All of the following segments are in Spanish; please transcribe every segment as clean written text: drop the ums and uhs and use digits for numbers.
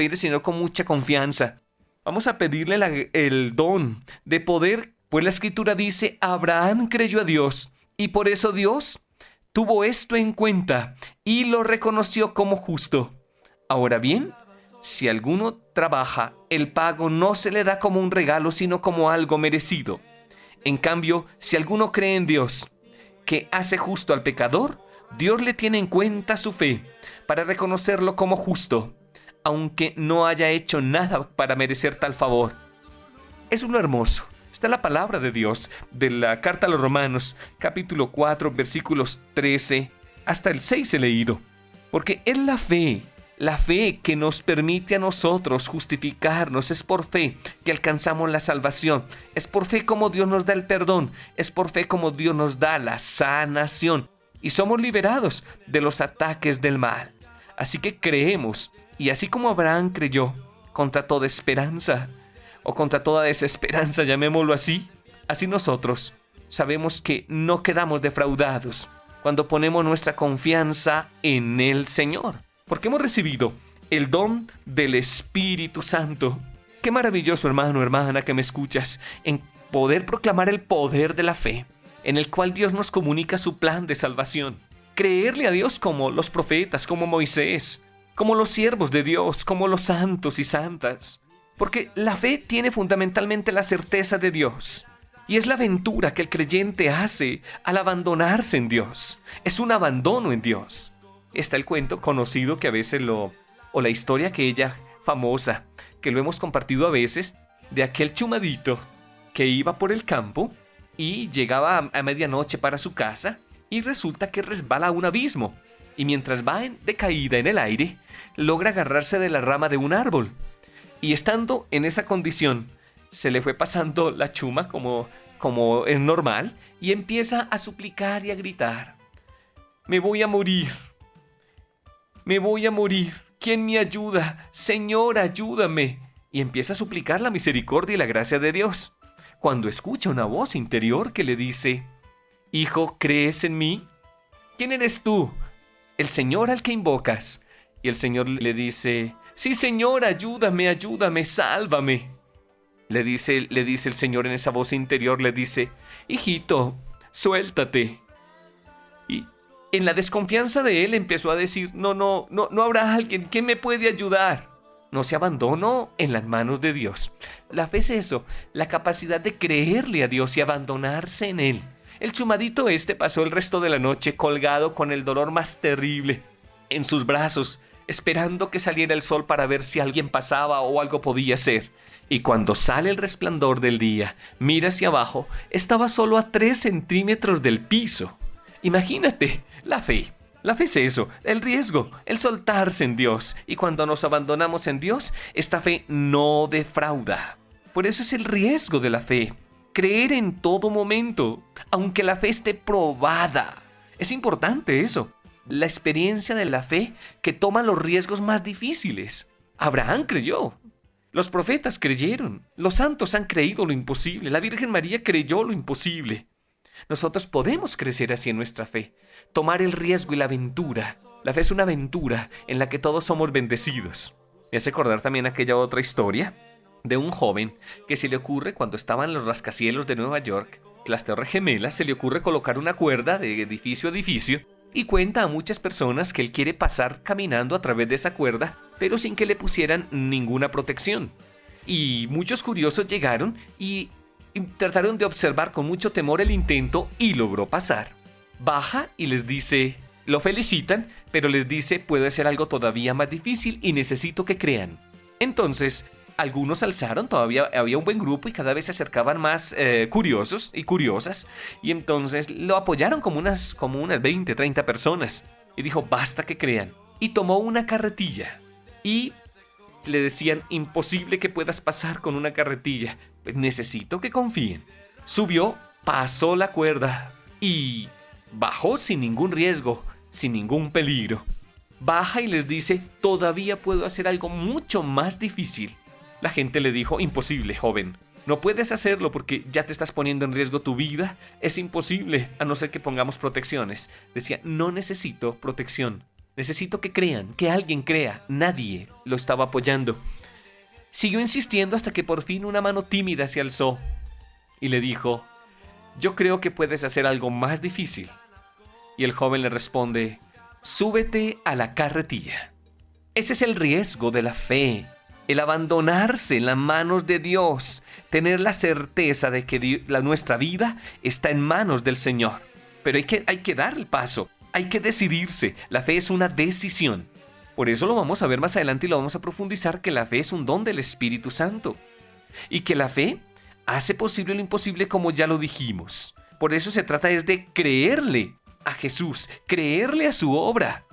pedir al Señor con mucha confianza. Vamos a pedirle el don de poder, pues la Escritura dice, Abraham creyó a Dios y por eso Dios tuvo esto en cuenta y lo reconoció como justo. Ahora bien, si alguno trabaja, el pago no se le da como un regalo, sino como algo merecido. En cambio, si alguno cree en Dios, que hace justo al pecador, Dios le tiene en cuenta su fe para reconocerlo como justo, aunque no haya hecho nada para merecer tal favor. Es lo hermoso. Está la palabra de Dios de la carta a los Romanos, capítulo 4, versículos 13 hasta el 6 he leído. Porque es la fe que nos permite a nosotros justificarnos. Es por fe que alcanzamos la salvación. Es por fe como Dios nos da el perdón. Es por fe como Dios nos da la sanación. Y somos liberados de los ataques del mal. Así que creemos. Y así como Abraham creyó contra toda esperanza, o contra toda desesperanza, llamémoslo así, así nosotros sabemos que no quedamos defraudados cuando ponemos nuestra confianza en el Señor. Porque hemos recibido el don del Espíritu Santo. Qué maravilloso, hermano, hermana, que me escuchas, en poder proclamar el poder de la fe, en el cual Dios nos comunica su plan de salvación. Creerle a Dios como los profetas, como Moisés, como los siervos de Dios, como los santos y santas. Porque la fe tiene fundamentalmente la certeza de Dios. Y es la aventura que el creyente hace al abandonarse en Dios. Es un abandono en Dios. Está el cuento conocido que a veces o la historia aquella famosa, que lo hemos compartido a veces, de aquel chumadito que iba por el campo y llegaba a medianoche para su casa y resulta que resbala a un abismo. Y mientras va de caída en el aire, logra agarrarse de la rama de un árbol. Y estando en esa condición, se le fue pasando la chuma como es normal y empieza a suplicar y a gritar. Me voy a morir. Me voy a morir. ¿Quién me ayuda? Señor, ayúdame. Y empieza a suplicar la misericordia y la gracia de Dios. Cuando escucha una voz interior que le dice, Hijo, ¿crees en mí? ¿Quién eres tú? El Señor al que invocas. Y el Señor le dice, sí, Señor, ayúdame, ayúdame, sálvame. Le dice el Señor en esa voz interior, le dice, hijito, suéltate. Y en la desconfianza de él empezó a decir, no habrá alguien que me puede ayudar. No se abandonó en las manos de Dios. La fe es eso, la capacidad de creerle a Dios y abandonarse en Él. El chumadito pasó el resto de la noche colgado con el dolor más terrible en sus brazos, esperando que saliera el sol para ver si alguien pasaba o algo podía ser. Y cuando sale el resplandor del día, mira hacia abajo, estaba solo a 3 centímetros del piso. Imagínate, la fe. La fe es eso, el riesgo, el soltarse en Dios. Y cuando nos abandonamos en Dios, esta fe no defrauda. Por eso es el riesgo de la fe. Creer en todo momento, aunque la fe esté probada. Es importante eso. La experiencia de la fe que toma los riesgos más difíciles. Abraham creyó. Los profetas creyeron. Los santos han creído lo imposible. La Virgen María creyó lo imposible. Nosotros podemos crecer así en nuestra fe, tomar el riesgo y la aventura. La fe es una aventura en la que todos somos bendecidos. Me hace acordar también aquella otra historia de un joven que se le ocurre cuando estaban los rascacielos de Nueva York, las Torres Gemelas, se le ocurre colocar una cuerda de edificio a edificio y cuenta a muchas personas que él quiere pasar caminando a través de esa cuerda, pero sin que le pusieran ninguna protección. Y muchos curiosos llegaron y trataron de observar con mucho temor el intento y logró pasar. Baja y les dice, lo felicitan, pero les dice, puede ser algo todavía más difícil y necesito que crean. Entonces, algunos alzaron, todavía había un buen grupo y cada vez se acercaban más curiosos y curiosas. Y entonces lo apoyaron como unas 20, 30 personas. Y dijo, basta que crean. Y tomó una carretilla y le decían, imposible que puedas pasar con una carretilla. Necesito que confíen. Subió, pasó la cuerda y bajó sin ningún riesgo, sin ningún peligro. Baja y les dice, todavía puedo hacer algo mucho más difícil. La gente le dijo, imposible, joven. No puedes hacerlo porque ya te estás poniendo en riesgo tu vida. Es imposible, a no ser que pongamos protecciones. Decía, no necesito protección. Necesito que crean, que alguien crea. Nadie lo estaba apoyando. Siguió insistiendo hasta que por fin una mano tímida se alzó y le dijo: yo creo que puedes hacer algo más difícil. Y el joven le responde: súbete a la carretilla. Ese es el riesgo de la fe, el abandonarse en las manos de Dios, tener la certeza de que nuestra vida está en manos del Señor. Pero hay que dar el paso, hay que decidirse. La fe es una decisión. Por eso lo vamos a ver más adelante y lo vamos a profundizar, que la fe es un don del Espíritu Santo. Y que la fe hace posible lo imposible, como ya lo dijimos. Por eso se trata es de creerle a Jesús, creerle a su obra.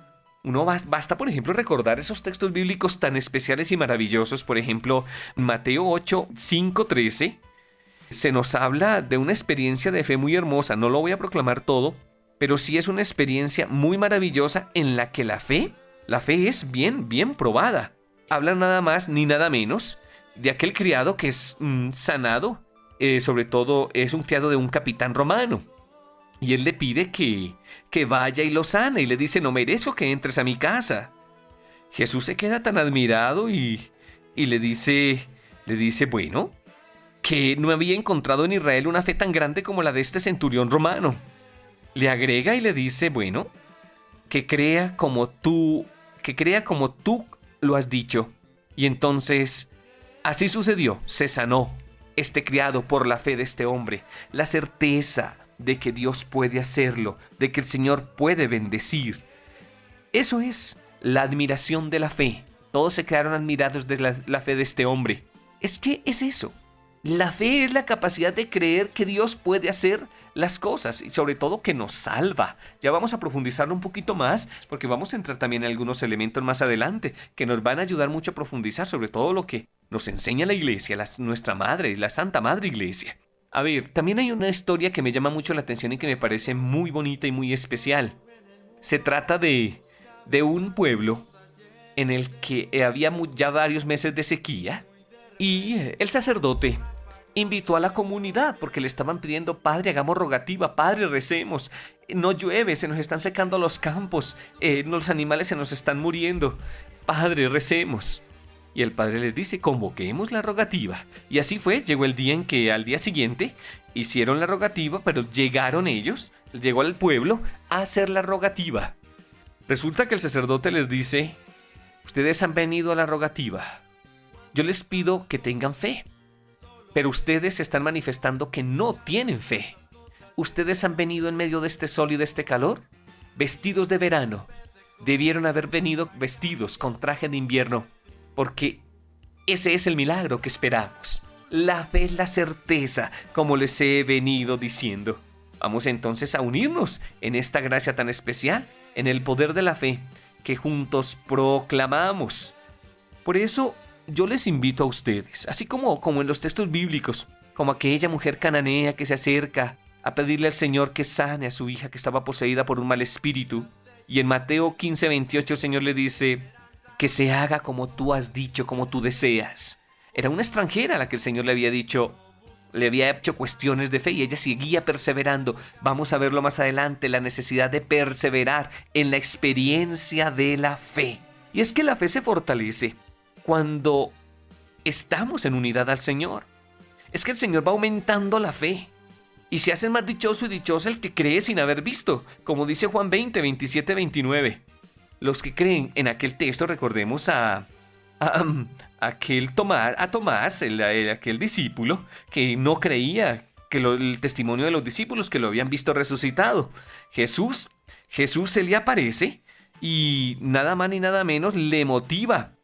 Basta, por ejemplo, recordar esos textos bíblicos tan especiales y maravillosos. Por ejemplo, Mateo 8, 5, 13. Se nos habla de una experiencia de fe muy hermosa. No lo voy a proclamar todo, pero sí es una experiencia muy maravillosa en la que la fe es bien probada. Habla nada más ni nada menos de aquel criado que es sanado. Sobre todo es un criado de un capitán romano. Y él le pide que vaya y lo sana. Y le dice: no merezco que entres a mi casa. Jesús se queda tan admirado y le dice, bueno, que no había encontrado en Israel una fe tan grande como la de este centurión romano. Le agrega y le dice: bueno, que crea como tú lo has dicho. Y entonces, así sucedió, se sanó este criado por la fe de este hombre. La certeza de que Dios puede hacerlo, de que el Señor puede bendecir. Eso es la admiración de la fe. Todos se quedaron admirados de la fe de este hombre. Es que es eso. La fe es la capacidad de creer que Dios puede hacer las cosas y sobre todo que nos salva. Ya vamos a profundizarlo un poquito más, porque vamos a entrar también en algunos elementos más adelante que nos van a ayudar mucho a profundizar sobre todo lo que nos enseña la Iglesia, nuestra Madre, la Santa Madre Iglesia. A ver, también hay una historia que me llama mucho la atención y que me parece muy bonita y muy especial. Se trata de un pueblo en el que había ya varios meses de sequía y el sacerdote invitó a la comunidad porque le estaban pidiendo: padre, hagamos rogativa, padre, recemos, no llueve, se nos están secando los campos, los animales se nos están muriendo, padre, recemos. Y el padre les dice: convoquemos la rogativa. Y así fue, llegó el día en que al día siguiente hicieron la rogativa, pero llegó al pueblo a hacer la rogativa. Resulta que el sacerdote les dice: ustedes han venido a la rogativa, yo les pido que tengan fe, pero ustedes están manifestando que no tienen fe. Ustedes han venido en medio de este sol y de este calor, vestidos de verano. Debieron haber venido vestidos con traje de invierno, porque ese es el milagro que esperamos. La fe es la certeza, como les he venido diciendo. Vamos entonces a unirnos en esta gracia tan especial, en el poder de la fe que juntos proclamamos. Por eso yo les invito a ustedes, así como en los textos bíblicos, como aquella mujer cananea que se acerca a pedirle al Señor que sane a su hija que estaba poseída por un mal espíritu. Y en Mateo 15, 28 el Señor le dice: que se haga como tú has dicho, como tú deseas. Era una extranjera a la que el Señor le había hecho cuestiones de fe y ella seguía perseverando. Vamos a verlo más adelante, la necesidad de perseverar en la experiencia de la fe. Y es que la fe se fortalece cuando estamos en unidad al Señor. Es que el Señor va aumentando la fe y se hace más dichoso y dichosa el que cree sin haber visto, como dice Juan 20, 27, 29. Los que creen en aquel texto, recordemos a Tomás, aquel discípulo que no creía el testimonio de los discípulos que lo habían visto resucitado. Jesús se le aparece y nada más ni nada menos le motiva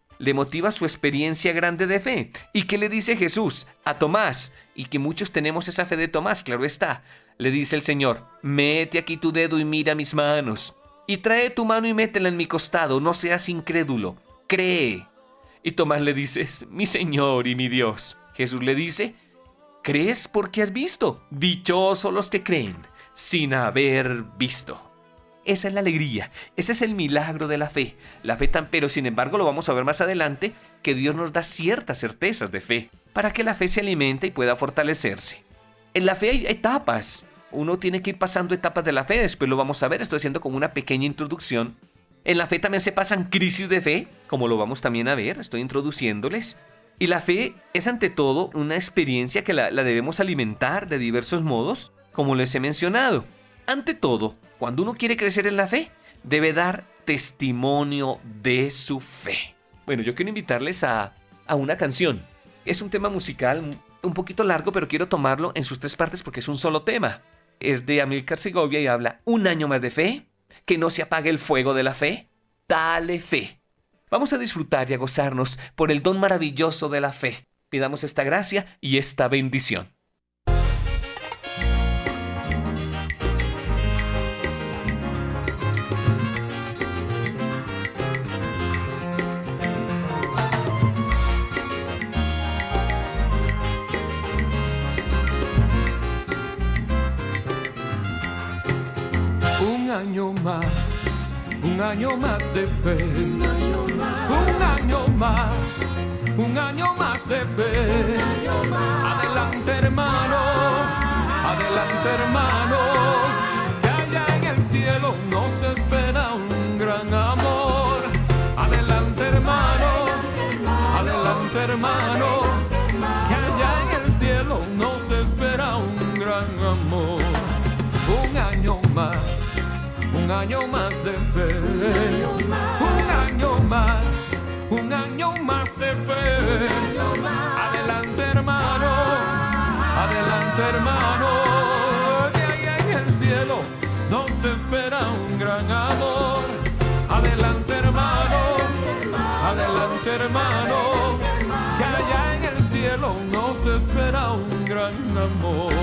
su experiencia grande de fe. ¿Y qué le dice Jesús a Tomás? Y que muchos tenemos esa fe de Tomás, claro está. Le dice el Señor: mete aquí tu dedo y mira mis manos. Y trae tu mano y métela en mi costado, no seas incrédulo, cree. Y Tomás le dice: mi Señor y mi Dios. Jesús le dice: ¿crees porque has visto? Dichosos los que creen sin haber visto. Esa es la alegría, ese es el milagro de la fe. Pero sin embargo lo vamos a ver más adelante, que Dios nos da ciertas certezas de fe, para que la fe se alimente y pueda fortalecerse. En la fe hay etapas. Uno tiene que ir pasando etapas de la fe, después lo vamos a ver. Estoy haciendo como una pequeña introducción En la fe también se pasan crisis de fe, como lo vamos también a ver, estoy introduciéndoles. Y la fe es ante todo una experiencia que la debemos alimentar de diversos modos, como les he mencionado. Ante todo, cuando uno quiere crecer en la fe, debe dar testimonio de su fe. Bueno, yo quiero invitarles a una canción. Es un tema musical un poquito largo, pero quiero tomarlo en sus 3 partes porque es un solo tema. Es de Amílcar Segovia y habla un año más de fe, que no se apague el fuego de la fe, dale fe. Vamos a disfrutar y a gozarnos por el don maravilloso de la fe. Pidamos esta gracia y esta bendición. Un año más de fe, un año más de fe. Adelante hermano, que allá en el cielo nos espera un gran amor. Adelante hermano, que allá en el cielo nos espera un gran amor. Un año más de fe, un año más de fe. Adelante hermano, que allá en el cielo nos espera un gran amor. Adelante hermano, que allá en el cielo nos espera un gran amor.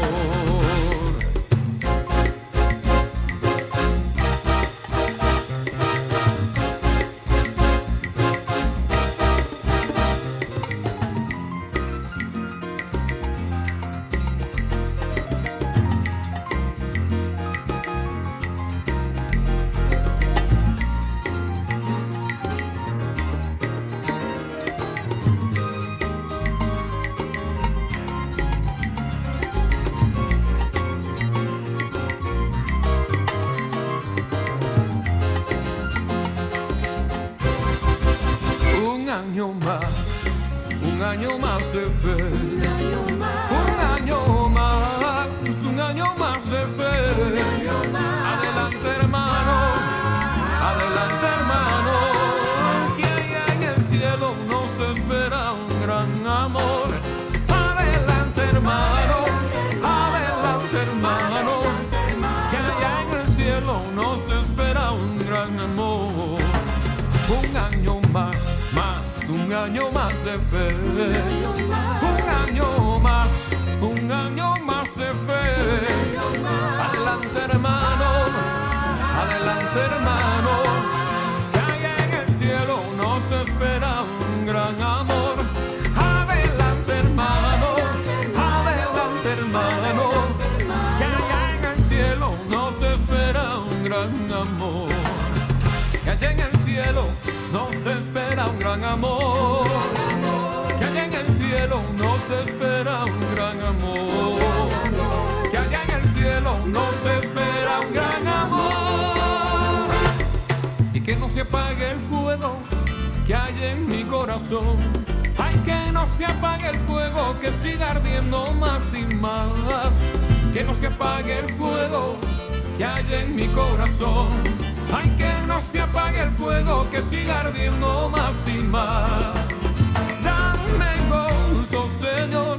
Un año más de fe, un año más de fe. Adelante hermano, que allá en el cielo nos espera un gran amor. Adelante hermano, que allá en el cielo nos espera un gran amor. Un año más de fe, un año más de fe. Adelante hermano, que allá en el cielo nos espera un gran amor. Adelante hermano, que allá en el cielo nos espera un gran amor. Que allá en el cielo nos espera un gran amor. Que allá en el cielo nos espera un gran amor. Que allá en el cielo nos espera un gran amor. Y que no se apague el fuego que hay en mi corazón. Ay, que no se apague el fuego, que siga ardiendo más y más. Que no se apague el fuego que hay en mi corazón. Ay, que no se apague el fuego, que siga ardiendo más y más. Dame gozo, Señor,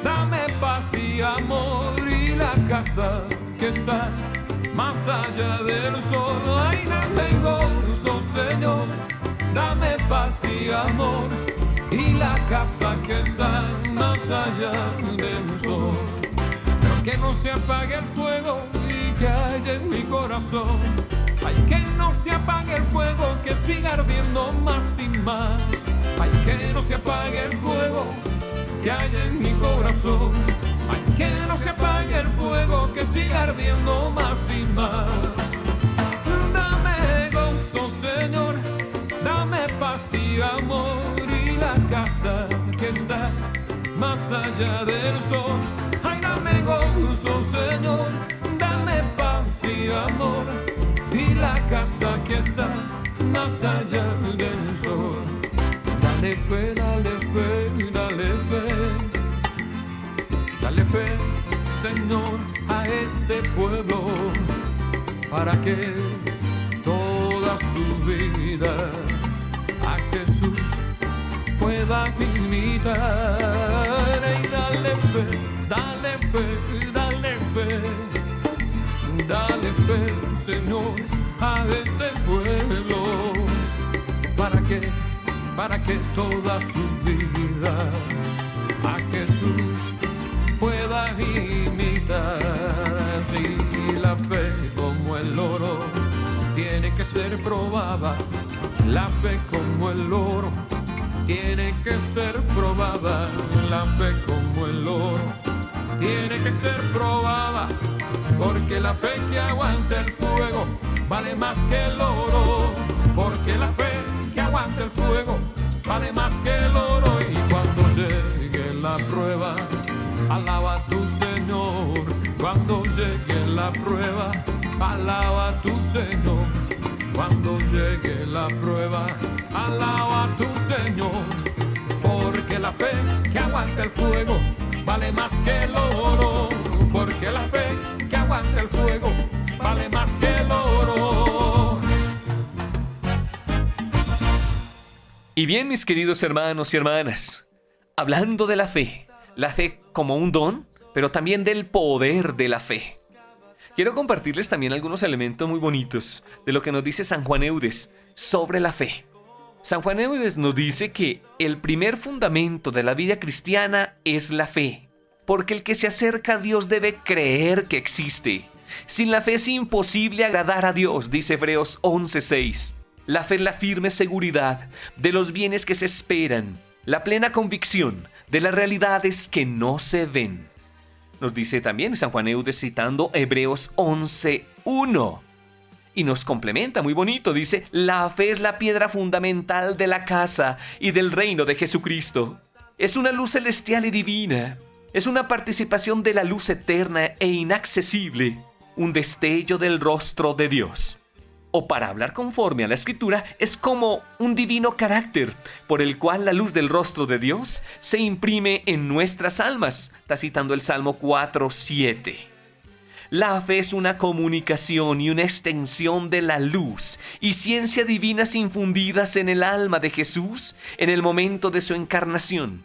dame paz y amor, y la casa que está más allá del sol. Ay, dame gozo, Señor, dame paz y amor, y la casa que está más allá del sol. Pero que no se apague el fuego y que haya en mi corazón. Ay, que no se apague el fuego, que siga ardiendo más y más. Ay, que no se apague el fuego que hay en mi corazón. Ay, que no se apague el fuego, que siga ardiendo más y más. Dame gozo, Señor, dame paz y amor, y la casa que está más allá del sol. Ay, dame gozo, Señor, dame paz y amor, y la casa que está más allá del sol. Dale fe, dale fe, dale fe. Dale fe, Señor, a este pueblo, para que toda su vida a Jesús pueda imitar. Y dale fe, dale fe, dale fe. Dale fe, Señor, a este pueblo, para que toda su vida a Jesús pueda imitar. Si la fe como el oro tiene que ser probada, la fe como el oro tiene que ser probada, la fe como el oro tiene que ser probada, porque la fe que aguanta el fuego vale más que el oro, porque la fe que aguanta el fuego vale más que el oro. Y cuando llegue la prueba, alaba a tu Señor. Cuando llegue la prueba, alaba a tu Señor. Cuando llegue la prueba, alaba a tu Señor, porque la fe que aguanta el fuego vale más que el oro, porque la fe que aguanta el fuego vale más que el oro. Y bien, mis queridos hermanos y hermanas, hablando de la fe como un don, pero también del poder de la fe, quiero compartirles también algunos elementos muy bonitos de lo que nos dice San Juan Eudes sobre la fe. San Juan Eudes nos dice que el primer fundamento de la vida cristiana es la fe, porque el que se acerca a Dios debe creer que existe. Sin la fe es imposible agradar a Dios, dice Hebreos 11:6. La fe es la firme seguridad de los bienes que se esperan, la plena convicción de las realidades que no se ven. Nos dice también San Juan Eudes citando Hebreos 11:1. Y nos complementa muy bonito, dice: la fe es la piedra fundamental de la casa y del reino de Jesucristo. Es una luz celestial y divina. Es una participación de la luz eterna e inaccesible, un destello del rostro de Dios. O para hablar conforme a la Escritura, es como un divino carácter por el cual la luz del rostro de Dios se imprime en nuestras almas. Está citando el Salmo 4:7. La fe es una comunicación y una extensión de la luz y ciencia divinas infundidas en el alma de Jesús en el momento de su encarnación.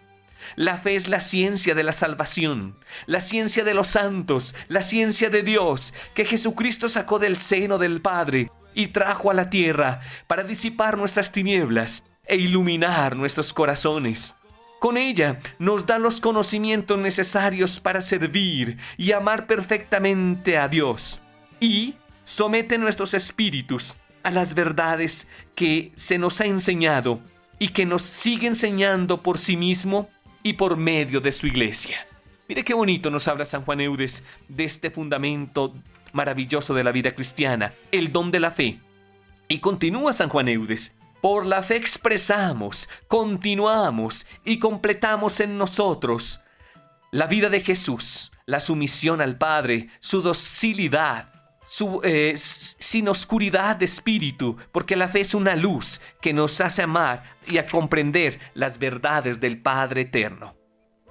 La fe es la ciencia de la salvación, la ciencia de los santos, la ciencia de Dios que Jesucristo sacó del seno del Padre y trajo a la tierra para disipar nuestras tinieblas e iluminar nuestros corazones. Con ella nos da los conocimientos necesarios para servir y amar perfectamente a Dios, y somete nuestros espíritus a las verdades que se nos ha enseñado y que nos sigue enseñando por sí mismo y por medio de su iglesia. Mire qué bonito nos habla San Juan Eudes de este fundamento maravilloso de la vida cristiana, el don de la fe. Y continúa San Juan Eudes: por la fe expresamos, continuamos y completamos en nosotros la vida de Jesús, la sumisión al Padre, su docilidad, sin oscuridad de espíritu, porque la fe es una luz que nos hace amar y a comprender las verdades del Padre eterno.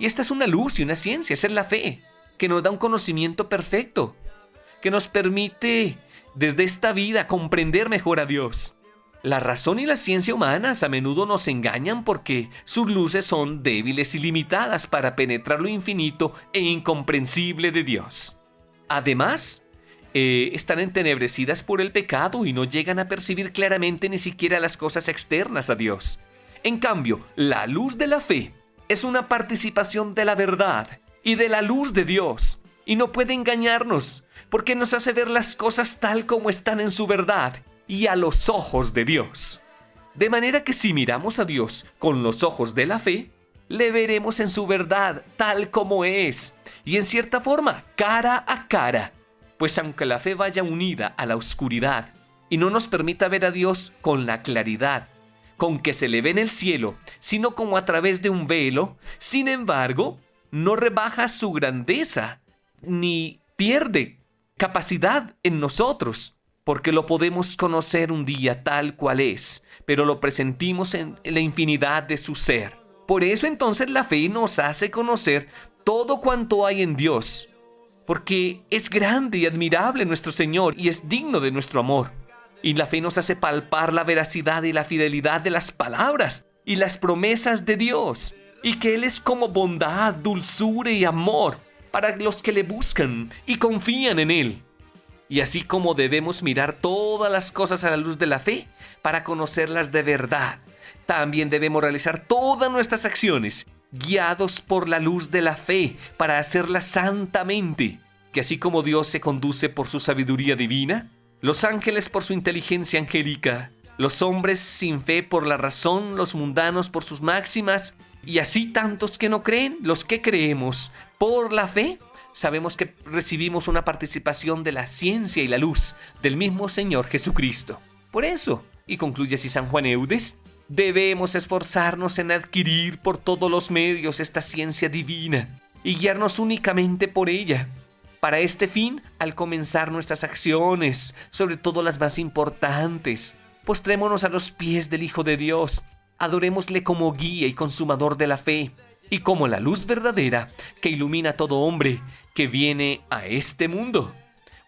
Y esta es una luz y una ciencia, esa es la fe, que nos da un conocimiento perfecto, que nos permite desde esta vida comprender mejor a Dios. La razón y la ciencia humanas a menudo nos engañan porque sus luces son débiles y limitadas para penetrar lo infinito e incomprensible de Dios. Además, están entenebrecidas por el pecado y no llegan a percibir claramente ni siquiera las cosas externas a Dios. En cambio, la luz de la fe es una participación de la verdad y de la luz de Dios, y no puede engañarnos porque nos hace ver las cosas tal como están en su verdad y a los ojos de Dios. De manera que si miramos a Dios con los ojos de la fe, le veremos en su verdad tal como es, y en cierta forma, cara a cara. Pues aunque la fe vaya unida a la oscuridad y no nos permita ver a Dios con la claridad con que se le ve en el cielo, sino como a través de un velo, sin embargo, no rebaja su grandeza ni pierde capacidad en nosotros, porque lo podemos conocer un día tal cual es, pero lo presentimos en la infinidad de su ser. Por eso entonces la fe nos hace conocer todo cuanto hay en Dios, porque es grande y admirable nuestro Señor y es digno de nuestro amor. Y la fe nos hace palpar la veracidad y la fidelidad de las palabras y las promesas de Dios, y que Él es como bondad, dulzura y amor para los que le buscan y confían en Él. Y así como debemos mirar todas las cosas a la luz de la fe para conocerlas de verdad, también debemos realizar todas nuestras acciones guiados por la luz de la fe para hacerlas santamente, que así como Dios se conduce por su sabiduría divina, los ángeles por su inteligencia angélica, los hombres sin fe por la razón, los mundanos por sus máximas, y así tantos que no creen, los que creemos por la fe, sabemos que recibimos una participación de la ciencia y la luz del mismo Señor Jesucristo. Por eso, y concluye así San Juan Eudes, debemos esforzarnos en adquirir por todos los medios esta ciencia divina y guiarnos únicamente por ella. Para este fin, al comenzar nuestras acciones, sobre todo las más importantes, postrémonos a los pies del Hijo de Dios, adorémosle como guía y consumador de la fe, y como la luz verdadera que ilumina a todo hombre que viene a este mundo.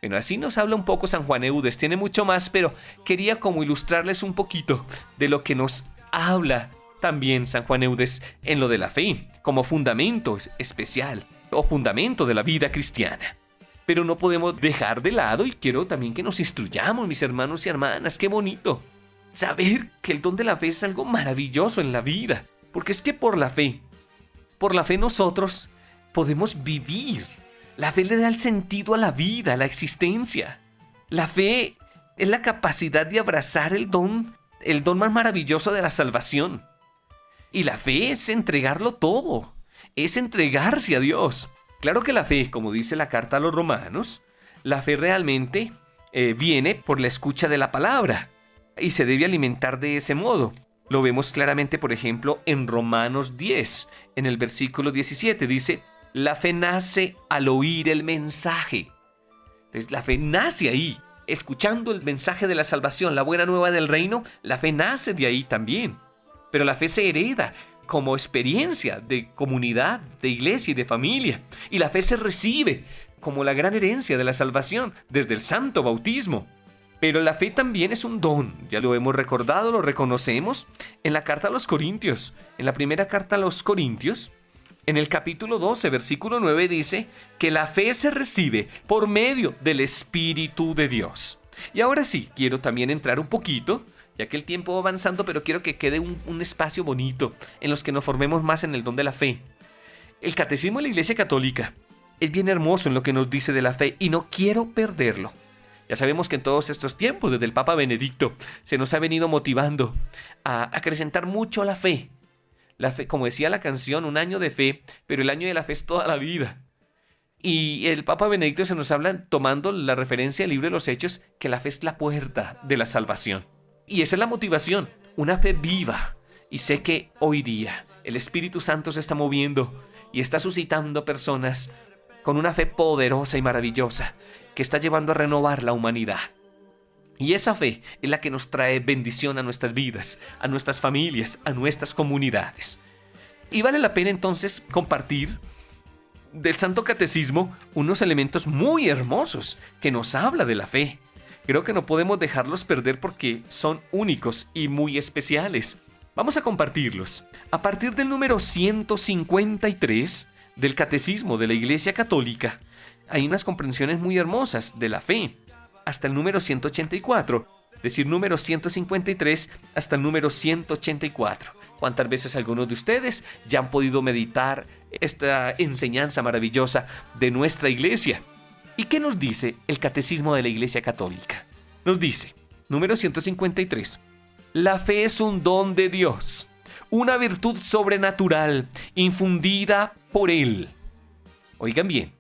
Bueno, así nos habla un poco San Juan Eudes, tiene mucho más, pero quería como ilustrarles un poquito de lo que nos habla también San Juan Eudes en lo de la fe, como fundamento especial o fundamento de la vida cristiana. Pero no podemos dejar de lado, y quiero también que nos instruyamos, mis hermanos y hermanas, qué bonito saber que el don de la fe es algo maravilloso en la vida, porque es que por la fe nosotros podemos vivir. La fe le da el sentido a la vida, a la existencia. La fe es la capacidad de abrazar el don más maravilloso de la salvación. Y la fe es entregarlo todo, es entregarse a Dios. Claro que la fe, como dice la carta a los romanos, la fe realmente viene por la escucha de la palabra y se debe alimentar de ese modo. Lo vemos claramente, por ejemplo, en Romanos 10, en el versículo 17, dice: la fe nace al oír el mensaje. Entonces, la fe nace ahí, escuchando el mensaje de la salvación, la buena nueva del reino. La fe nace de ahí también. Pero la fe se hereda como experiencia de comunidad, de iglesia y de familia. Y la fe se recibe como la gran herencia de la salvación desde el santo bautismo. Pero la fe también es un don, ya lo hemos recordado, lo reconocemos en la carta a los Corintios. En la primera carta a los Corintios, en el capítulo 12, versículo 9, dice que la fe se recibe por medio del Espíritu de Dios. Y ahora sí, quiero también entrar un poquito, ya que el tiempo va avanzando, pero quiero que quede un espacio bonito en los que nos formemos más en el don de la fe. El Catecismo de la Iglesia Católica es bien hermoso en lo que nos dice de la fe y no quiero perderlo. Ya sabemos que en todos estos tiempos, desde el Papa Benedicto, se nos ha venido motivando a acrecentar mucho la fe. La fe, como decía la canción, un año de fe, pero el año de la fe es toda la vida. Y el Papa Benedicto se nos habla, tomando la referencia del libro de los Hechos, que la fe es la puerta de la salvación. Y esa es la motivación, una fe viva. Y sé que hoy día el Espíritu Santo se está moviendo y está suscitando personas con una fe poderosa y maravillosa que está llevando a renovar la humanidad. Y esa fe es la que nos trae bendición a nuestras vidas, a nuestras familias, a nuestras comunidades. Y vale la pena entonces compartir del Santo Catecismo unos elementos muy hermosos que nos habla de la fe. Creo que no podemos dejarlos perder porque son únicos y muy especiales. Vamos a compartirlos. A partir del número 153 del Catecismo de la Iglesia Católica, hay unas comprensiones muy hermosas de la fe, hasta el número 184, es decir, número 153 hasta el número 184. ¿Cuántas veces algunos de ustedes ya han podido meditar esta enseñanza maravillosa de nuestra Iglesia? ¿Y qué nos dice el Catecismo de la Iglesia Católica? Nos dice, número 153, la fe es un don de Dios, una virtud sobrenatural infundida por Él. Oigan bien,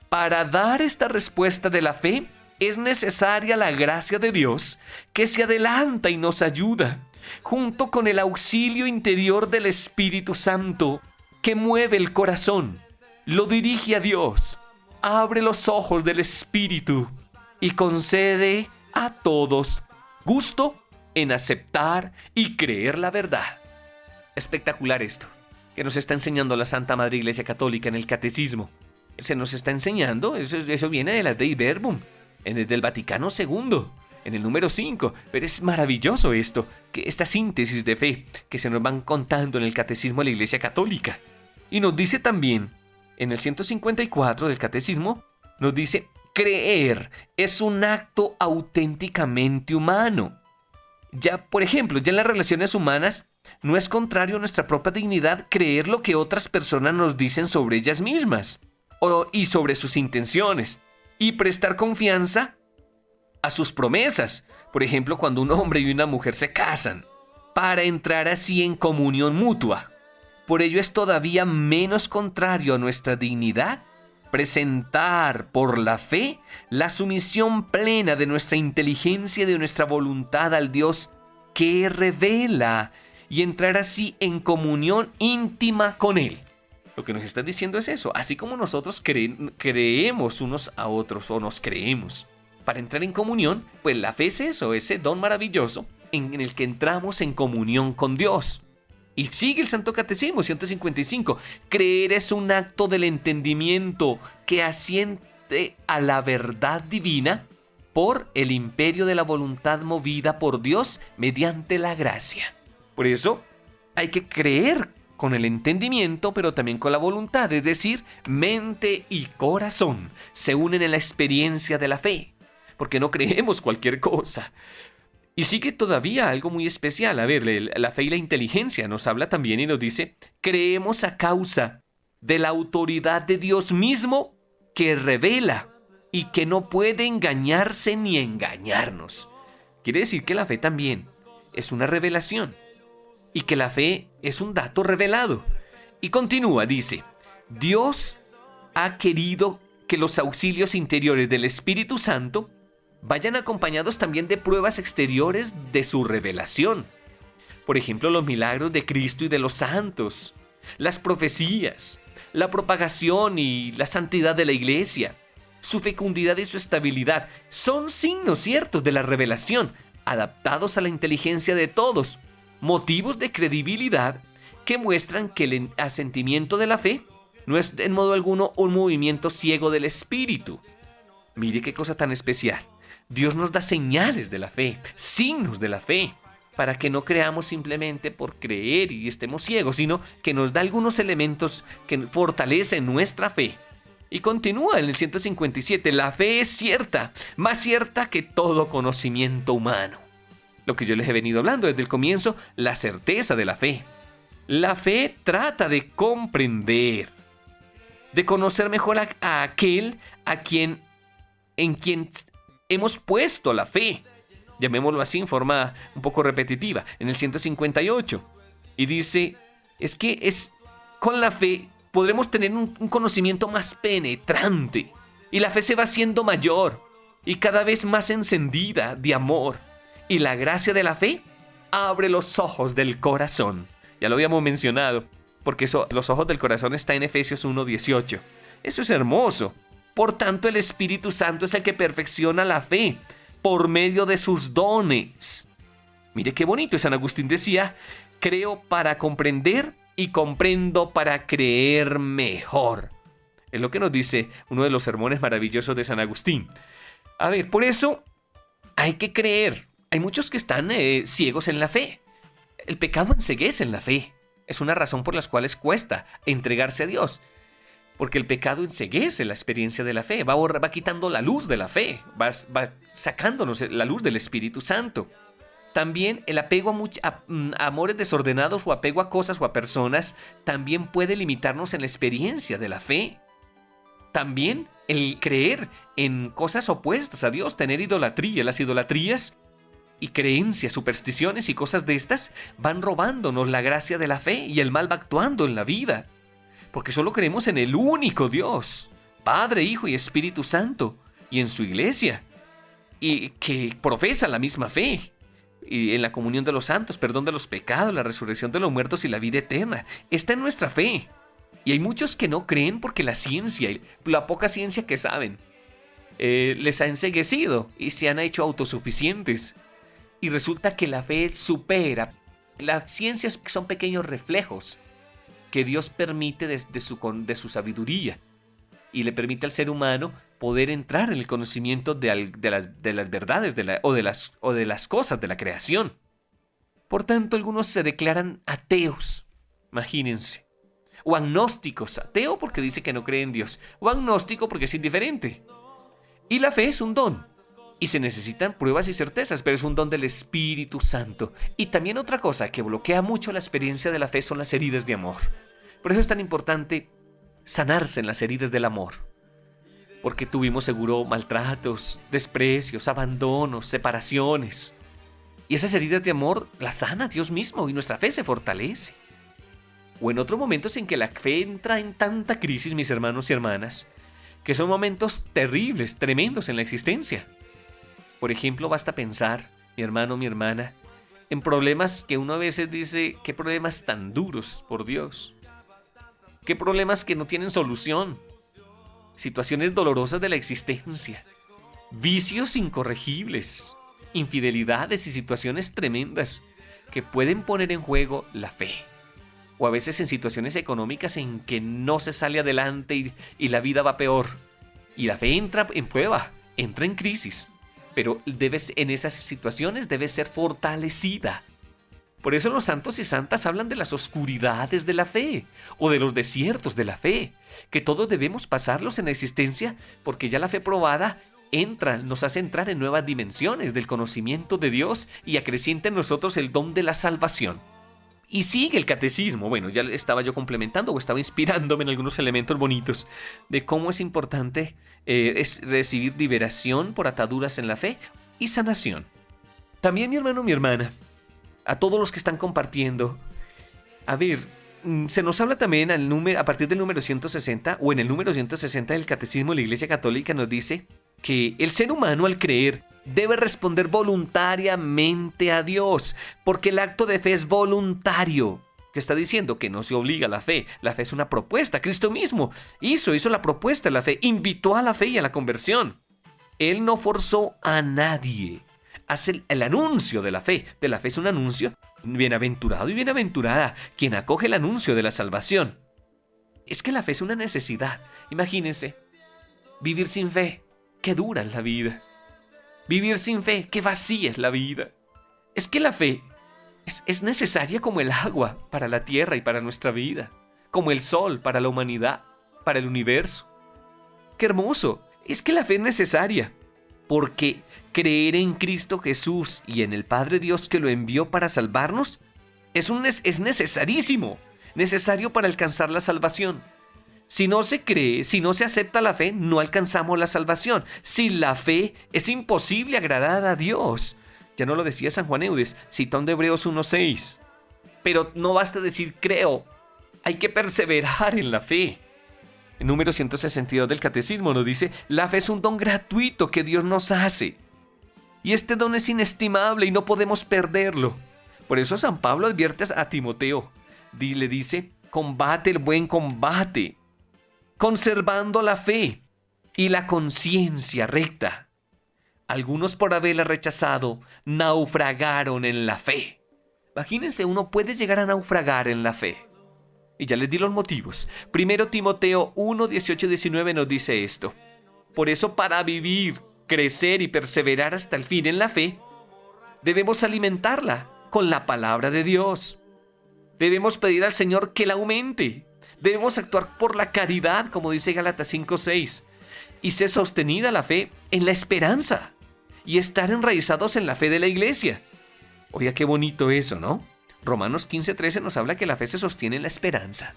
para dar esta respuesta de la fe es necesaria la gracia de Dios que se adelanta y nos ayuda, junto con el auxilio interior del Espíritu Santo que mueve el corazón, lo dirige a Dios, abre los ojos del Espíritu y concede a todos gusto en aceptar y creer la verdad. Espectacular esto, que nos está enseñando la Santa Madre Iglesia Católica en el Catecismo. Se nos está enseñando, eso viene de la Dei Verbum, del Vaticano II, en el número 5. Pero es maravilloso esto, que esta síntesis de fe que se nos van contando en el Catecismo de la Iglesia Católica. Y nos dice también, en el 154 del Catecismo, nos dice: creer es un acto auténticamente humano. Ya, por ejemplo, ya en las relaciones humanas, no es contrario a nuestra propia dignidad creer lo que otras personas nos dicen sobre ellas mismas y sobre sus intenciones, y prestar confianza a sus promesas. Por ejemplo, cuando un hombre y una mujer se casan, para entrar así en comunión mutua. Por ello es todavía menos contrario a nuestra dignidad presentar por la fe la sumisión plena de nuestra inteligencia y de nuestra voluntad al Dios que revela, y entrar así en comunión íntima con Él. Lo que nos está diciendo es eso, así como nosotros creemos unos a otros, o nos creemos. Para entrar en comunión, pues la fe es eso, ese don maravilloso en el que entramos en comunión con Dios. Y sigue el Santo Catecismo 155. Creer es un acto del entendimiento que asiente a la verdad divina por el imperio de la voluntad movida por Dios mediante la gracia. Por eso hay que creer con el entendimiento, pero también con la voluntad, es decir, mente y corazón se unen en la experiencia de la fe, porque no creemos cualquier cosa. Y sigue todavía algo muy especial. A ver, la fe y la inteligencia nos habla también y nos dice: creemos a causa de la autoridad de Dios mismo que revela y que no puede engañarse ni engañarnos. Quiere decir que la fe también es una revelación y que la fe es un dato revelado. Y continúa, dice: Dios ha querido que los auxilios interiores del Espíritu Santo vayan acompañados también de pruebas exteriores de su revelación. Por ejemplo, los milagros de Cristo y de los santos, las profecías, la propagación y la santidad de la Iglesia, su fecundidad y su estabilidad, son signos ciertos de la revelación, adaptados a la inteligencia de todos, motivos de credibilidad que muestran que el asentimiento de la fe no es en modo alguno un movimiento ciego del espíritu. Mire qué cosa tan especial. Dios nos da señales de la fe, signos de la fe, para que no creamos simplemente por creer y estemos ciegos, sino que nos da algunos elementos que fortalecen nuestra fe. Y continúa en el 157, la fe es cierta, más cierta que todo conocimiento humano. Lo que yo les he venido hablando desde el comienzo, la certeza de la fe. La fe trata de comprender, de conocer mejor a aquel en quien hemos puesto la fe, llamémoslo así en forma un poco repetitiva, en el 158. Y dice, con la fe podremos tener un conocimiento más penetrante. Y la fe se va haciendo mayor y cada vez más encendida de amor. Y la gracia de la fe abre los ojos del corazón. Ya lo habíamos mencionado, porque los ojos del corazón está en Efesios 1:18. Eso es hermoso. Por tanto, el Espíritu Santo es el que perfecciona la fe por medio de sus dones. Mire qué bonito. San Agustín decía: creo para comprender y comprendo para creer mejor. Es lo que nos dice uno de los sermones maravillosos de San Agustín. A ver, por eso hay que creer. Hay muchos que están ciegos en la fe. El pecado enceguece en la fe. Es una razón por las cuales cuesta entregarse a Dios. Porque el pecado enceguece la experiencia de la fe, va quitando la luz de la fe, va sacándonos la luz del Espíritu Santo. También el apego a amores desordenados o apego a cosas o a personas también puede limitarnos en la experiencia de la fe. También el creer en cosas opuestas a Dios, tener idolatría. Las idolatrías y creencias, supersticiones y cosas de estas van robándonos la gracia de la fe y el mal va actuando en la vida. Porque solo creemos en el único Dios, Padre, Hijo y Espíritu Santo, y en su iglesia, y que profesa la misma fe, y en la comunión de los santos, perdón de los pecados, la resurrección de los muertos y la vida eterna. Está en nuestra fe. Y hay muchos que no creen porque la ciencia, la poca ciencia que saben, les ha enceguecido y se han hecho autosuficientes. Y resulta que la fe supera. Las ciencias son pequeños reflejos que Dios permite de su sabiduría y le permite al ser humano poder entrar en el conocimiento de las verdades o de las cosas de la creación. Por tanto, algunos se declaran ateos, imagínense, o agnósticos, ateo porque dice que no cree en Dios, o agnóstico porque es indiferente. Y la fe es un don, y se necesitan pruebas y certezas, pero es un don del Espíritu Santo. Y también otra cosa que bloquea mucho la experiencia de la fe son las heridas de amor. Por eso es tan importante sanarse en las heridas del amor, porque tuvimos seguro maltratos, desprecios, abandonos, separaciones. Y esas heridas de amor las sana Dios mismo y nuestra fe se fortalece. O en otros momentos en que la fe entra en tanta crisis, mis hermanos y hermanas, que son momentos terribles, tremendos en la existencia. Por ejemplo, basta pensar, mi hermano, mi hermana, en problemas que uno a veces dice, qué problemas tan duros, por Dios. Qué problemas que no tienen solución. Situaciones dolorosas de la existencia. Vicios incorregibles. Infidelidades y situaciones tremendas que pueden poner en juego la fe. O a veces en situaciones económicas en que no se sale adelante y la vida va peor. Y la fe entra en prueba, entra en crisis. Pero en esas situaciones debe ser fortalecida. Por eso los santos y santas hablan de las oscuridades de la fe o de los desiertos de la fe, que todos debemos pasarlos en la existencia porque ya la fe probada nos hace entrar en nuevas dimensiones del conocimiento de Dios y acrecienta en nosotros el don de la salvación. Y sigue el catecismo. Bueno, ya estaba yo complementando o estaba inspirándome en algunos elementos bonitos de cómo es importante recibir liberación por ataduras en la fe y sanación. También, mi hermano, mi hermana, a todos los que están compartiendo, a ver, se nos habla también a partir del número 160 o en el número 160 del Catecismo de la Iglesia Católica nos dice que el ser humano al creer debe responder voluntariamente a Dios, porque el acto de fe es voluntario. ¿Qué está diciendo? Que no se obliga a la fe. La fe es una propuesta. Cristo mismo hizo la propuesta de la fe, invitó a la fe y a la conversión. Él no forzó a nadie. Hace el anuncio de la fe. De la fe es un anuncio. Bienaventurado y bienaventurada quien acoge el anuncio de la salvación. Es que la fe es una necesidad. Imagínense, vivir sin fe, qué dura es la vida. Vivir sin fe, qué vacía es la vida. Es que la fe es necesaria como el agua para la tierra y para nuestra vida, como el sol para la humanidad, para el universo. ¡Qué hermoso! Es que la fe es necesaria, porque creer en Cristo Jesús y en el Padre Dios que lo envió para salvarnos es necesarísimo, necesario para alcanzar la salvación. Si no se cree, si no se acepta la fe, no alcanzamos la salvación. Sin la fe es imposible agradar a Dios. Ya no lo decía San Juan Eudes, citando Hebreos 1:6. Pero no basta decir creo, hay que perseverar en la fe. El número 162 del Catecismo nos dice, la fe es un don gratuito que Dios nos hace. Y este don es inestimable y no podemos perderlo. Por eso San Pablo advierte a Timoteo, le dice, combate el buen combate, conservando la fe y la conciencia recta. Algunos por haberla rechazado, naufragaron en la fe. Imagínense, uno puede llegar a naufragar en la fe. Y ya les di los motivos. 1 Timoteo 1, 18 y 19 nos dice esto. Por eso, para vivir, crecer y perseverar hasta el fin en la fe, debemos alimentarla con la palabra de Dios. Debemos pedir al Señor que la aumente. Debemos actuar por la caridad, como dice Gálatas 5:6, y ser sostenida la fe en la esperanza y estar enraizados en la fe de la iglesia. Oiga, qué bonito eso, ¿no? Romanos 15:13 nos habla que la fe se sostiene en la esperanza.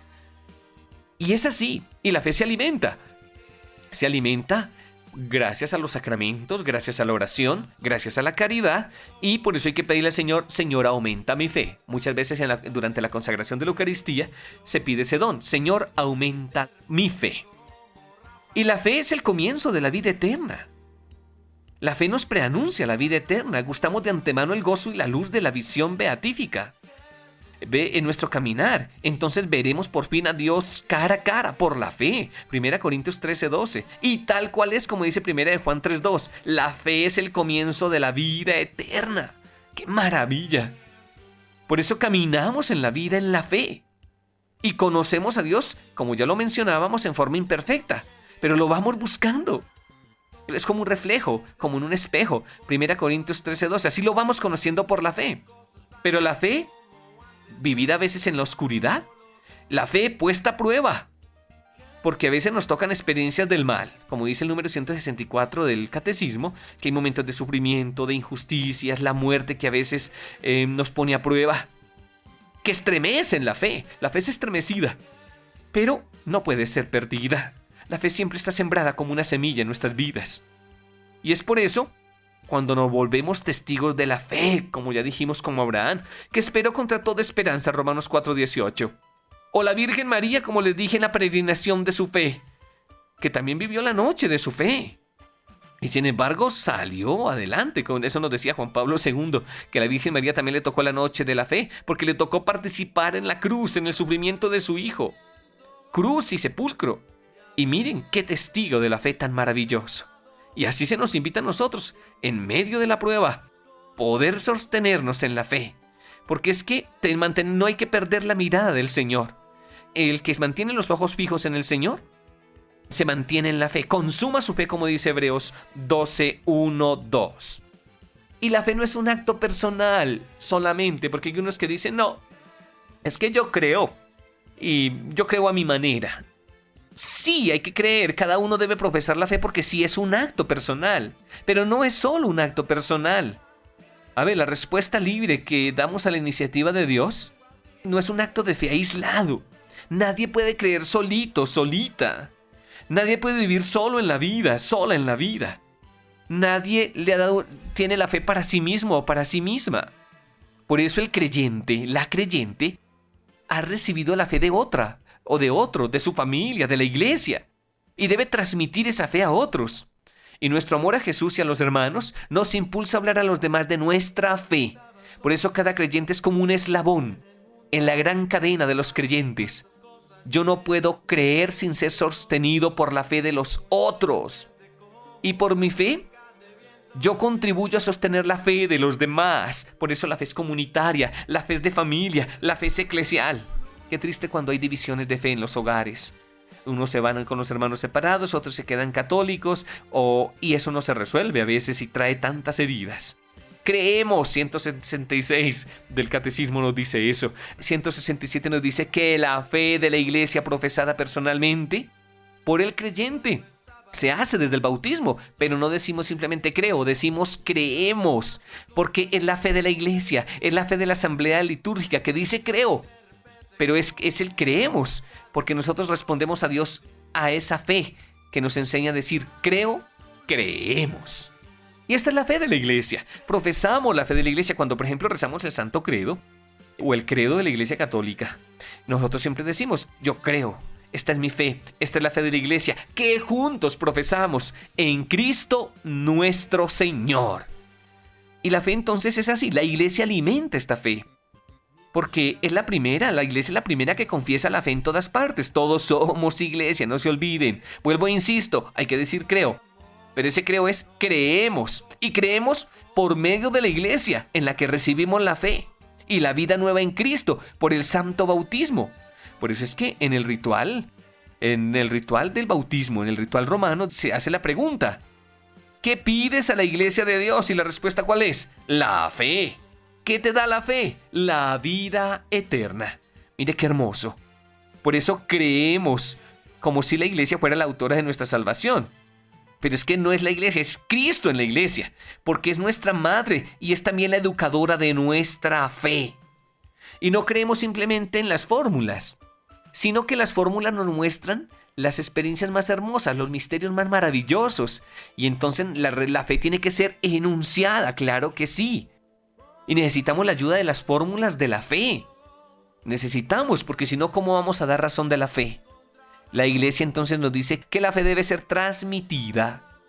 Y es así, y la fe se alimenta. Se alimenta gracias a los sacramentos, gracias a la oración, gracias a la caridad, y por eso hay que pedirle al Señor, Señor, aumenta mi fe. Muchas veces durante la consagración de la Eucaristía se pide ese don, Señor, aumenta mi fe. Y la fe es el comienzo de la vida eterna. La fe nos preanuncia la vida eterna, gustamos de antemano el gozo y la luz de la visión beatífica. ve en nuestro caminar. Entonces veremos por fin a Dios cara a cara por la fe. 1 Corintios 13:12. Y tal cual es como dice 1 de Juan 3:2. La fe es el comienzo de la vida eterna. ¡Qué maravilla! Por eso caminamos en la vida en la fe. Y conocemos a Dios, como ya lo mencionábamos, en forma imperfecta. Pero lo vamos buscando. Es como un reflejo, como en un espejo. 1 Corintios 13:12. Así lo vamos conociendo por la fe. Pero la fe, vivida a veces en la oscuridad. La fe puesta a prueba. Porque a veces nos tocan experiencias del mal. Como dice el número 164 del Catecismo, que hay momentos de sufrimiento, de injusticias, la muerte que a veces nos pone a prueba. Que estremecen la fe. La fe es estremecida. Pero no puede ser perdida. La fe siempre está sembrada como una semilla en nuestras vidas. Y es por eso, cuando nos volvemos testigos de la fe, como ya dijimos como Abraham, que esperó contra toda esperanza, Romanos 4:18. O la Virgen María, como les dije, en la peregrinación de su fe, que también vivió la noche de su fe. Y sin embargo salió adelante. Con eso nos decía Juan Pablo II, que a la Virgen María también le tocó la noche de la fe, porque le tocó participar en la cruz, en el sufrimiento de su hijo. Cruz y sepulcro. Y miren qué testigo de la fe tan maravilloso. Y así se nos invita a nosotros, en medio de la prueba, poder sostenernos en la fe. Porque es que no hay que perder la mirada del Señor. El que mantiene los ojos fijos en el Señor, se mantiene en la fe. Consuma su fe, como dice Hebreos 12:1-2. Y la fe no es un acto personal solamente, porque hay unos que dicen, no, es que yo creo. Y yo creo a mi manera. Sí, hay que creer, cada uno debe profesar la fe porque sí es un acto personal, pero no es solo un acto personal. A ver, la respuesta libre que damos a la iniciativa de Dios no es un acto de fe aislado. Nadie puede creer solito, solita. Nadie puede vivir solo en la vida, sola en la vida. Nadie tiene la fe para sí mismo o para sí misma. Por eso el creyente, la creyente, ha recibido la fe de otra, o de otro, de su familia, de la iglesia, y debe transmitir esa fe a otros. Y nuestro amor a Jesús y a los hermanos nos impulsa a hablar a los demás de nuestra fe. Por eso cada creyente es como un eslabón en la gran cadena de los creyentes. Yo no puedo creer sin ser sostenido por la fe de los otros. Y por mi fe, yo contribuyo a sostener la fe de los demás. Por eso la fe es comunitaria, la fe es de familia, la fe es eclesial. Qué triste cuando hay divisiones de fe en los hogares. Unos se van con los hermanos separados, otros se quedan católicos, y eso no se resuelve a veces y trae tantas heridas. Creemos, 166 del Catecismo nos dice eso. 167 nos dice que la fe de la iglesia profesada personalmente por el creyente se hace desde el bautismo, pero no decimos simplemente creo, decimos creemos, porque es la fe de la iglesia, es la fe de la asamblea litúrgica que dice creo. Pero es el creemos, porque nosotros respondemos a Dios a esa fe que nos enseña a decir creo, creemos. Y esta es la fe de la iglesia. Profesamos la fe de la iglesia cuando, por ejemplo, rezamos el Santo Credo o el credo de la Iglesia Católica. Nosotros siempre decimos, yo creo, esta es mi fe, esta es la fe de la iglesia, que juntos profesamos en Cristo nuestro Señor. Y la fe entonces es así, la iglesia alimenta esta fe. Porque es la iglesia es la primera que confiesa la fe en todas partes. Todos somos iglesia, no se olviden. Vuelvo e insisto, hay que decir creo. Pero ese creo es creemos. Y creemos por medio de la iglesia, en la que recibimos la fe y la vida nueva en Cristo, por el santo bautismo. Por eso es que en el ritual del bautismo, en el ritual romano, se hace la pregunta: ¿qué pides a la iglesia de Dios? Y la respuesta, ¿cuál es? La fe. ¿Qué te da la fe? La vida eterna. Mire qué hermoso. Por eso creemos, como si la iglesia fuera la autora de nuestra salvación. Pero es que no es la iglesia, es Cristo en la iglesia, porque es nuestra madre y es también la educadora de nuestra fe. Y no creemos simplemente en las fórmulas, sino que las fórmulas nos muestran las experiencias más hermosas, los misterios más maravillosos. Y entonces la fe tiene que ser enunciada, claro que sí. Y necesitamos la ayuda de las fórmulas de la fe. Necesitamos, porque si no, ¿cómo vamos a dar razón de la fe? La iglesia entonces nos dice que la fe debe ser transmitida,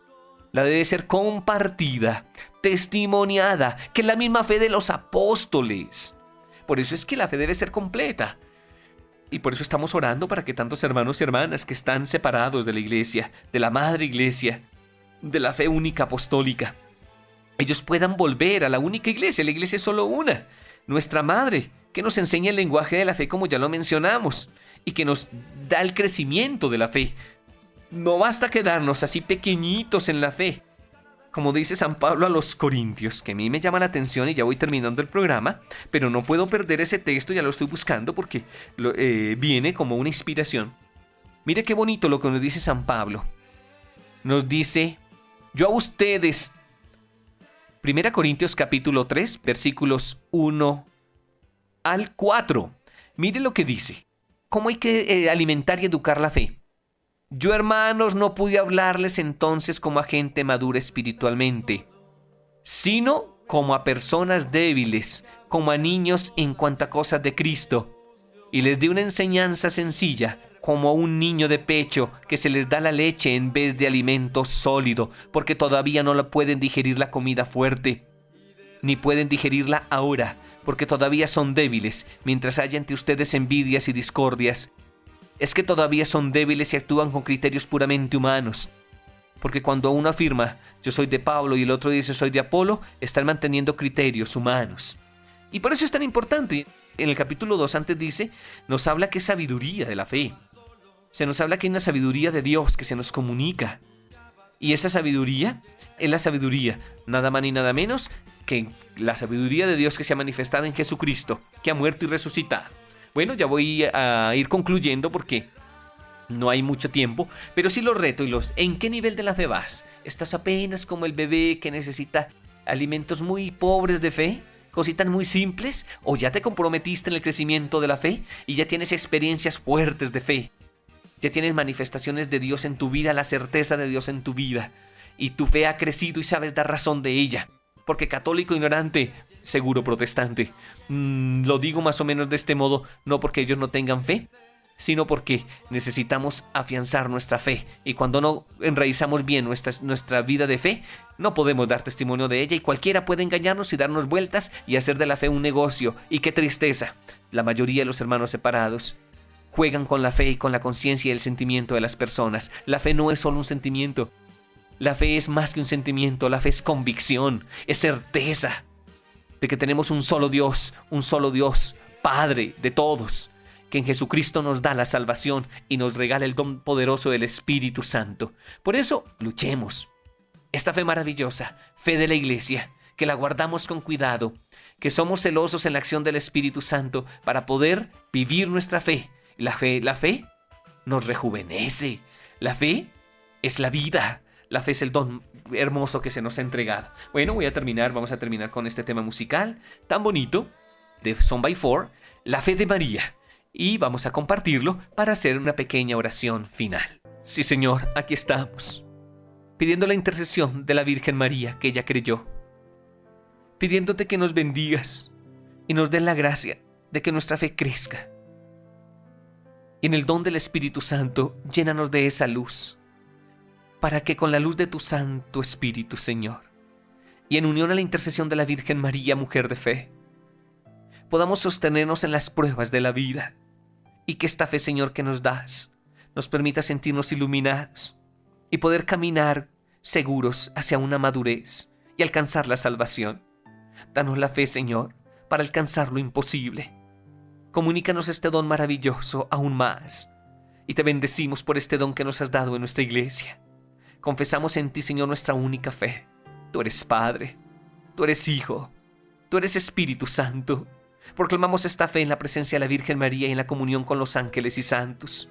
la debe ser compartida, testimoniada, que es la misma fe de los apóstoles. Por eso es que la fe debe ser completa. Y por eso estamos orando para que tantos hermanos y hermanas que están separados de la iglesia, de la madre iglesia, de la fe única apostólica, ellos puedan volver a la única iglesia. La iglesia es solo una, nuestra madre, que nos enseña el lenguaje de la fe como ya lo mencionamos, y que nos da el crecimiento de la fe. No basta quedarnos así pequeñitos en la fe. Como dice San Pablo a los Corintios, que a mí me llama la atención y ya voy terminando el programa, pero no puedo perder ese texto, ya lo estoy buscando porque viene como una inspiración. Mire qué bonito lo que nos dice San Pablo. Nos dice, yo a ustedes, 1 Corintios capítulo 3, versículos 1 al 4. Mire lo que dice. ¿Cómo hay que alimentar y educar la fe? Yo, hermanos, no pude hablarles entonces como a gente madura espiritualmente, sino como a personas débiles, como a niños en cuanto a cosas de Cristo. Y les di una enseñanza sencilla, como a un niño de pecho que se les da la leche en vez de alimento sólido, porque todavía no la pueden digerir la comida fuerte, ni pueden digerirla ahora, porque todavía son débiles, mientras haya entre ustedes envidias y discordias. Es que todavía son débiles y actúan con criterios puramente humanos. Porque cuando uno afirma, yo soy de Pablo, y el otro dice, soy de Apolo, están manteniendo criterios humanos. Y por eso es tan importante. En el capítulo 2 antes dice, nos habla que es sabiduría de la fe. Se nos habla que hay una sabiduría de Dios que se nos comunica. Y esa sabiduría es la sabiduría, nada más ni nada menos que la sabiduría de Dios que se ha manifestado en Jesucristo, que ha muerto y resucitado. Bueno, ya voy a ir concluyendo porque no hay mucho tiempo, pero sí los reto ¿en qué nivel de la fe vas? ¿Estás apenas como el bebé que necesita alimentos muy pobres de fe? ¿Cositas muy simples? ¿O ya te comprometiste en el crecimiento de la fe y ya tienes experiencias fuertes de fe? Ya tienes manifestaciones de Dios en tu vida, la certeza de Dios en tu vida, y tu fe ha crecido y sabes dar razón de ella. Porque católico ignorante, seguro protestante. Lo digo más o menos de este modo, no porque ellos no tengan fe, sino porque necesitamos afianzar nuestra fe. Y cuando no enraizamos bien nuestra vida de fe, no podemos dar testimonio de ella, y cualquiera puede engañarnos y darnos vueltas y hacer de la fe un negocio. Y qué tristeza. La mayoría de los hermanos separados juegan con la fe y con la conciencia y el sentimiento de las personas. La fe no es solo un sentimiento. La fe es más que un sentimiento, la fe es convicción, es certeza de que tenemos un solo Dios, Padre de todos, que en Jesucristo nos da la salvación y nos regala el don poderoso del Espíritu Santo. Por eso, luchemos. Esta fe maravillosa, fe de la Iglesia, que la guardamos con cuidado, que somos celosos en la acción del Espíritu Santo para poder vivir nuestra fe. La fe nos rejuvenece, la fe es la vida. La fe es el don hermoso que se nos ha entregado. Bueno, vamos a terminar con este tema musical tan bonito de Son by Four, la fe de María. Y vamos a compartirlo para hacer una pequeña oración final. Sí, Señor, aquí estamos, pidiendo la intercesión de la Virgen María que ella creyó, pidiéndote que nos bendigas y nos den la gracia de que nuestra fe crezca. Y en el don del Espíritu Santo, llénanos de esa luz, para que con la luz de tu Santo Espíritu, Señor, y en unión a la intercesión de la Virgen María, mujer de fe, podamos sostenernos en las pruebas de la vida, y que esta fe, Señor, que nos das, nos permita sentirnos iluminados y poder caminar seguros hacia una madurez y alcanzar la salvación. Danos la fe, Señor, para alcanzar lo imposible. Comunícanos este don maravilloso aún más, y te bendecimos por este don que nos has dado en nuestra iglesia. Confesamos en ti, Señor, nuestra única fe. Tú eres Padre, tú eres Hijo, tú eres Espíritu Santo. Proclamamos esta fe en la presencia de la Virgen María y en la comunión con los ángeles y santos.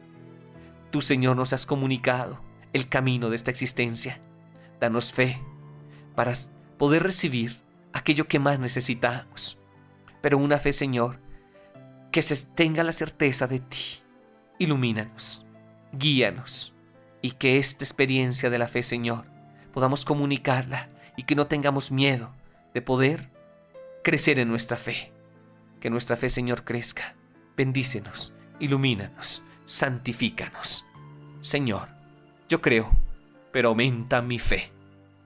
Tú, Señor, nos has comunicado el camino de esta existencia. Danos fe para poder recibir aquello que más necesitamos. Pero una fe, Señor, que se tenga la certeza de ti. Ilumínanos, guíanos, y que esta experiencia de la fe, Señor, podamos comunicarla y que no tengamos miedo de poder crecer en nuestra fe. Que nuestra fe, Señor, crezca. Bendícenos, ilumínanos, santifícanos. Señor, yo creo, pero aumenta mi fe.